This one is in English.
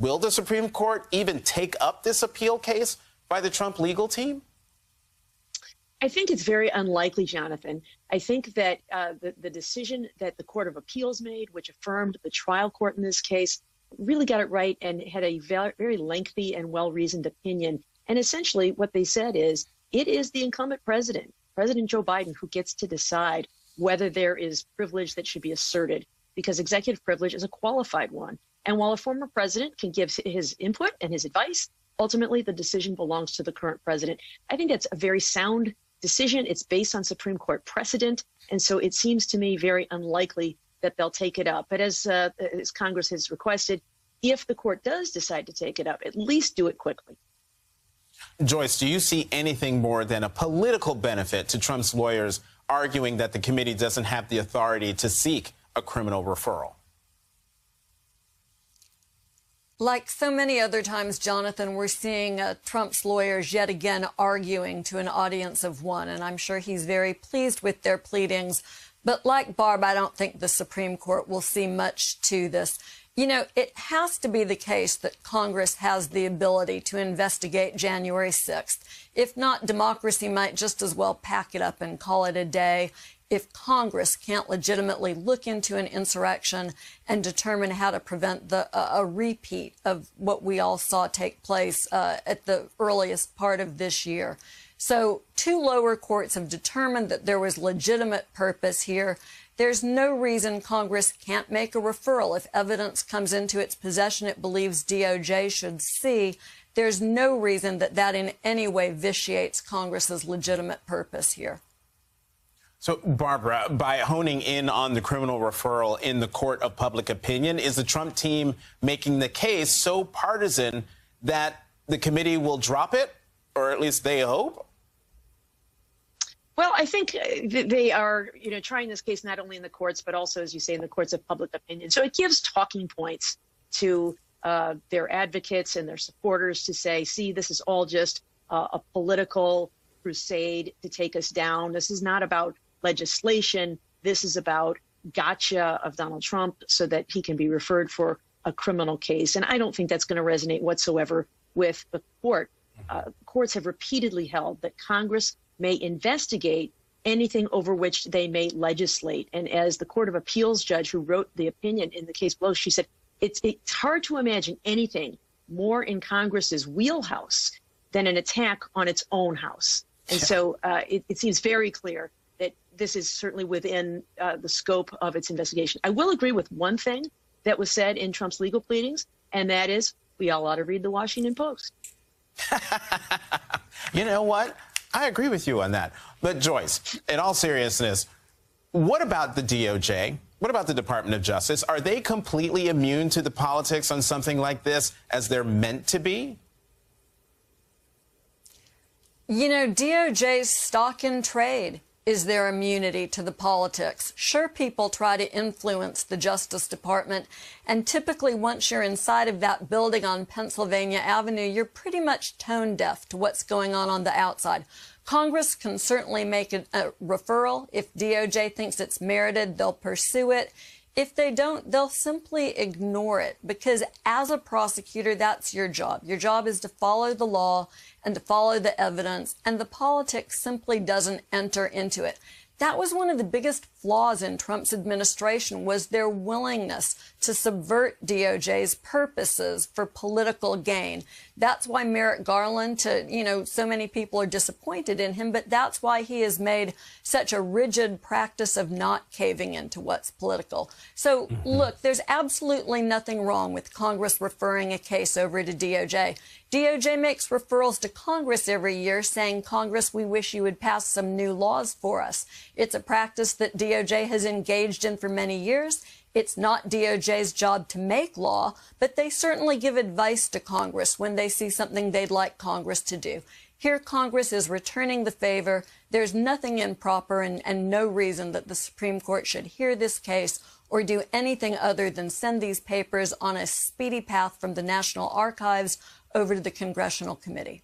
Will the Supreme Court even take up this appeal case by the Trump legal team? I think it's very unlikely, Jonathan. I think that the decision that the Court of Appeals made, which affirmed the trial court in this case, really got it right and had a very lengthy and well-reasoned opinion. And essentially what they said is it is the incumbent president, President Joe Biden, who gets to decide whether there is privilege that should be asserted, because executive privilege is a qualified one. And while a former president can give his input and his advice, ultimately the decision belongs to the current president. I think that's a very sound decision. It's based on Supreme Court precedent. And so it seems to me very unlikely that they'll take it up. But as Congress has requested, if the court does decide to take it up, at least do it quickly. Joyce, do you see anything more than a political benefit to Trump's lawyers arguing that the committee doesn't have the authority to seek a criminal referral? Like so many other times, Jonathan, we're seeing Trump's lawyers yet again arguing to an audience of one, and I'm sure he's very pleased with their pleadings. But like Barb, I don't think the Supreme Court will see much to this. You know, it has to be the case that Congress has the ability to investigate January 6th. If not, democracy might just as well pack it up and call it a day. If Congress can't legitimately look into an insurrection and determine how to prevent a repeat of what we all saw take place at the earliest part of this year. So 2 lower courts have determined that there was legitimate purpose here. There's no reason Congress can't make a referral if evidence comes into its possession it believes DOJ should see. There's no reason that that in any way vitiates Congress's legitimate purpose here. So, Barbara, by honing in on the criminal referral in the court of public opinion, is the Trump team making the case so partisan that the committee will drop it, or at least they hope? Well, I think they are, trying this case not only in the courts, but also, as you say, in the courts of public opinion. So it gives talking points to their advocates and their supporters to say, see, this is all just a political crusade to take us down. This is not about legislation. This is about gotcha of Donald Trump so that he can be referred for a criminal case. And I don't think that's going to resonate whatsoever with the court. Courts have repeatedly held that Congress may investigate anything over which they may legislate. And as the Court of Appeals judge who wrote the opinion in the case below, she said, it's hard to imagine anything more in Congress's wheelhouse than an attack on its own house. And so it seems very clear that this is certainly within the scope of its investigation. I will agree with one thing that was said in Trump's legal pleadings, and that is we all ought to read the Washington Post. You know what? I agree with you on that. But, Joyce, in all seriousness, what about the DOJ? What about the Department of Justice? Are they completely immune to the politics on something like this as they're meant to be? You know, DOJ's stock in trade is their immunity to the politics. Sure, people try to influence the Justice Department, and typically once you're inside of that building on Pennsylvania Avenue, you're pretty much tone deaf to what's going on the outside. Congress can certainly make a referral. If DOJ thinks it's merited, they'll pursue it. If they don't, they'll simply ignore it, because as a prosecutor, that's your job. Your job is to follow the law and to follow the evidence, and the politics simply doesn't enter into it. That was one of the biggest flaws in Trump's administration, was their willingness to subvert DOJ's purposes for political gain. That's why Merrick Garland, so many people are disappointed in him, but that's why he has made such a rigid practice of not caving into what's political. So, look, there's absolutely nothing wrong with Congress referring a case over to DOJ. DOJ makes referrals to Congress every year saying, Congress, we wish you would pass some new laws for us. It's a practice that DOJ has engaged in for many years. It's not DOJ's job to make law, but they certainly give advice to Congress when they see something they'd like Congress to do. Here, Congress is returning the favor. There's nothing improper and no reason that the Supreme Court should hear this case or do anything other than send these papers on a speedy path from the National Archives over to the Congressional Committee.